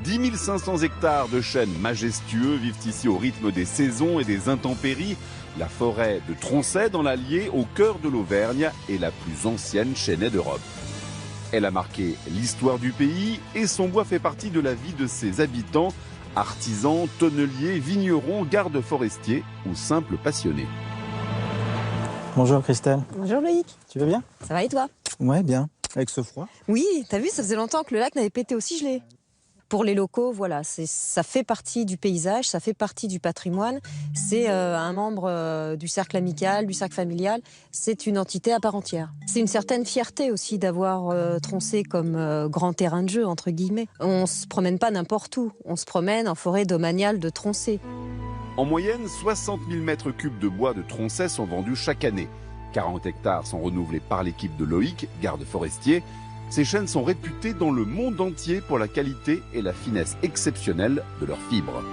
10 500 hectares de chênes majestueux vivent ici au rythme des saisons et des intempéries. La forêt de Troncey dans l'Allier, au cœur de l'Auvergne, est la plus ancienne chênaie d'Europe. Elle a marqué l'histoire du pays et son bois fait partie de la vie de ses habitants, artisans, tonneliers, vignerons, gardes forestiers ou simples passionnés. Bonjour Christelle. Bonjour Loïc. Tu vas bien? Ça va et toi? Ouais, bien. Avec ce froid? Oui, t'as vu, ça faisait longtemps que le lac n'avait pas été aussi gelé. Pour les locaux, voilà, ça fait partie du paysage, ça fait partie du patrimoine. C'est un membre du cercle amical, du cercle familial. C'est une entité à part entière. C'est une certaine fierté aussi d'avoir Troncey comme grand terrain de jeu, entre guillemets. On se promène pas n'importe où. On se promène en forêt domaniale de Troncey. En moyenne, 60 000 mètres cubes de bois de Troncey sont vendus chaque année. 40 hectares sont renouvelés par l'équipe de Loïc, garde forestier. Ces chênes sont réputés dans le monde entier pour la qualité et la finesse exceptionnelle de leurs fibres.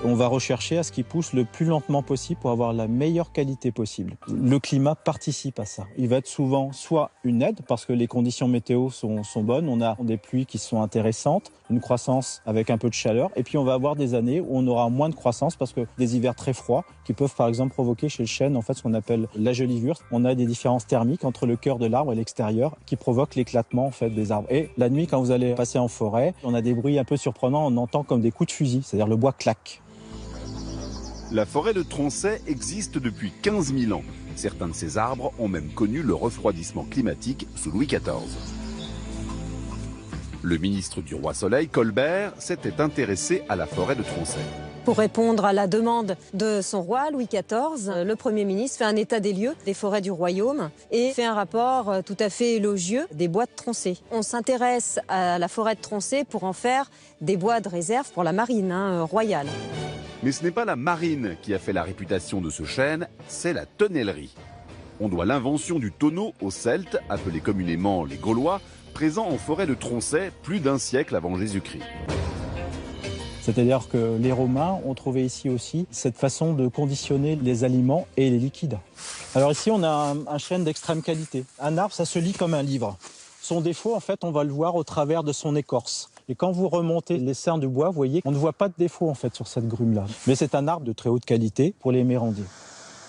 On va rechercher à ce qu'ils poussent le plus lentement possible pour avoir la meilleure qualité possible. Le climat participe à ça. Il va être souvent soit une aide parce que les conditions météo sont bonnes, on a des pluies qui sont intéressantes, une croissance avec un peu de chaleur, et puis on va avoir des années où on aura moins de croissance parce que des hivers très froids qui peuvent par exemple provoquer chez le chêne en fait ce qu'on appelle la gelivure. On a des différences thermiques entre le cœur de l'arbre et l'extérieur qui provoquent l'éclatement en fait des arbres. Et la nuit quand vous allez passer en forêt, on a des bruits un peu surprenants, on entend comme des coups de fusil, c'est-à-dire le bois claque. La forêt de Troncey existe depuis 15 000 ans. Certains de ces arbres ont même connu le refroidissement climatique sous Louis XIV. Le ministre du Roi Soleil, Colbert, s'était intéressé à la forêt de Troncey. Pour répondre à la demande de son roi, Louis XIV, le Premier ministre fait un état des lieux des forêts du royaume et fait un rapport tout à fait élogieux des bois de Troncey. On s'intéresse à la forêt de Troncey pour en faire des bois de réserve pour la marine royale. Mais ce n'est pas la marine qui a fait la réputation de ce chêne, c'est la tonnellerie. On doit l'invention du tonneau aux Celtes, appelés communément les Gaulois, présents en forêt de Troncey plus d'un siècle avant Jésus-Christ. C'est-à-dire que les Romains ont trouvé ici aussi cette façon de conditionner les aliments et les liquides. Alors ici, on a un chêne d'extrême qualité. Un arbre, ça se lit comme un livre. Son défaut, en fait, on va le voir au travers de son écorce. Et quand vous remontez les cernes du bois, vous voyez, on ne voit pas de défaut en fait sur cette grume-là. Mais c'est un arbre de très haute qualité pour les mérandiers.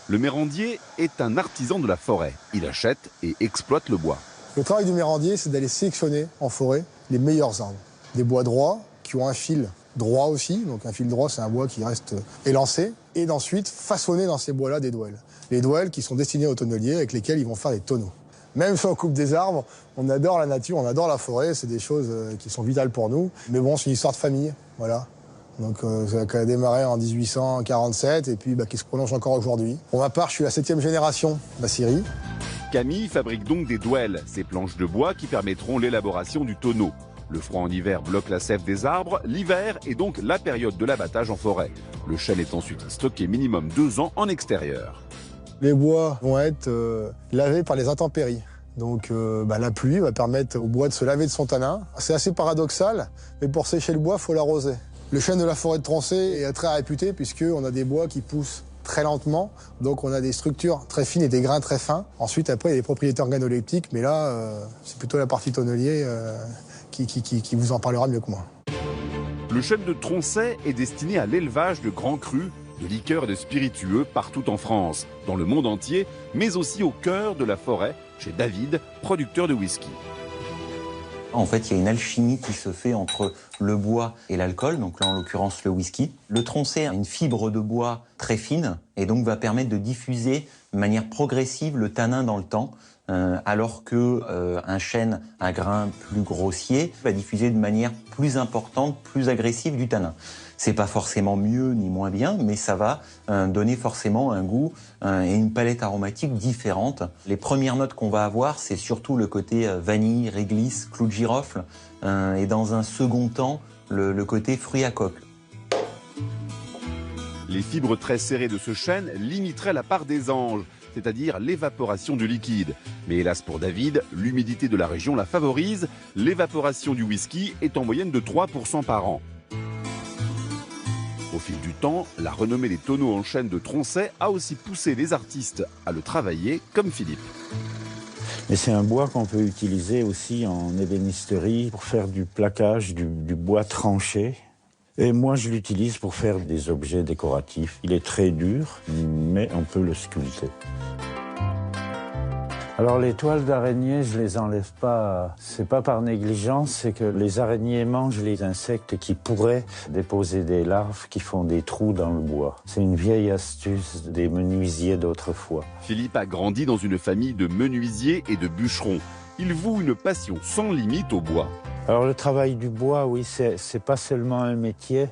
Le mérandier est un artisan de la forêt. Il achète et exploite le bois. Le travail du mérandier, c'est d'aller sélectionner en forêt les meilleurs arbres. Des bois droits qui ont un fil droit aussi. Donc un fil droit, c'est un bois qui reste élancé. Et d'ensuite façonner dans ces bois-là des douelles. Les douelles qui sont destinées aux tonneliers avec lesquels ils vont faire des tonneaux. Même si on coupe des arbres, on adore la nature, on adore la forêt, c'est des choses qui sont vitales pour nous. Mais bon, c'est une histoire de famille, voilà. Donc ça a démarré en 1847 et puis qui se prolonge encore aujourd'hui. Pour ma part, je suis la 7e génération d'Assyrie. Camille fabrique donc des douelles, ces planches de bois qui permettront l'élaboration du tonneau. Le froid en hiver bloque la sève des arbres, l'hiver est donc la période de l'abattage en forêt. Le chêne est ensuite stocké minimum 2 ans en extérieur. Les bois vont être lavés par les intempéries. Donc la pluie va permettre au bois de se laver de son tanin. C'est assez paradoxal, mais pour sécher le bois, il faut l'arroser. Le chêne de la forêt de Troncey est très réputé puisqu'on a des bois qui poussent très lentement. Donc on a des structures très fines et des grains très fins. Ensuite, après, il y a des propriétés organoleptiques, mais là, c'est plutôt la partie tonnelier qui vous en parlera mieux que moi. Le chêne de Troncey est destiné à l'élevage de grands crus, de liqueurs et de spiritueux partout en France, dans le monde entier, mais aussi au cœur de la forêt, chez David, producteur de whisky. En fait, il y a une alchimie qui se fait entre le bois et l'alcool, donc là en l'occurrence le whisky. Le Troncey a une fibre de bois très fine et donc va permettre de diffuser de manière progressive le tanin dans le temps, alors que un chêne à grain plus grossier va diffuser de manière plus importante, plus agressive du tanin. C'est pas forcément mieux ni moins bien, mais ça va donner forcément un goût et une palette aromatique différente. Les premières notes qu'on va avoir, c'est surtout le côté vanille, réglisse, clou de girofle, et dans un second temps, le côté fruit à coque. Les fibres très serrées de ce chêne limiteraient la part des anges, c'est-à-dire l'évaporation du liquide. Mais hélas pour David, l'humidité de la région la favorise. L'évaporation du whisky est en moyenne de 3% par an. Au fil du temps, la renommée des tonneaux en chêne de Troncey a aussi poussé les artistes à le travailler comme Philippe. Et c'est un bois qu'on peut utiliser aussi en ébénisterie pour faire du plaquage, du bois tranché. Et moi, je l'utilise pour faire des objets décoratifs. Il est très dur, mais on peut le sculpter. Alors les toiles d'araignée, je les enlève pas. C'est pas par négligence, c'est que les araignées mangent les insectes qui pourraient déposer des larves qui font des trous dans le bois. C'est une vieille astuce des menuisiers d'autrefois. Philippe a grandi dans une famille de menuisiers et de bûcherons. Il voue une passion sans limite au bois. Alors le travail du bois, oui, c'est pas seulement un métier,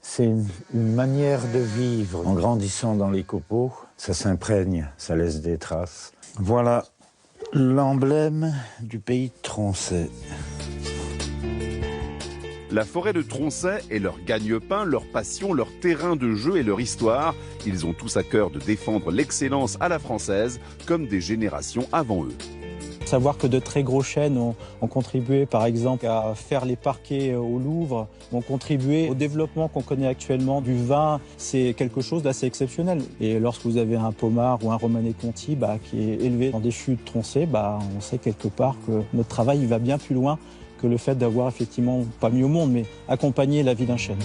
c'est une manière de vivre. En grandissant dans les copeaux, ça s'imprègne, ça laisse des traces. Voilà l'emblème du pays de Tronchet. La forêt de Tronchet est leur gagne-pain, leur passion, leur terrain de jeu et leur histoire. Ils ont tous à cœur de défendre l'excellence à la française, comme des générations avant eux. Savoir que de très gros chênes ont contribué par exemple à faire les parquets au Louvre, ont contribué au développement qu'on connaît actuellement du vin, c'est quelque chose d'assez exceptionnel. Et lorsque vous avez un Pommard ou un Romanée Conti qui est élevé dans des fûts de Tronchet, on sait quelque part que notre travail il va bien plus loin que le fait d'avoir effectivement, pas mis au monde, mais accompagné la vie d'un chêne.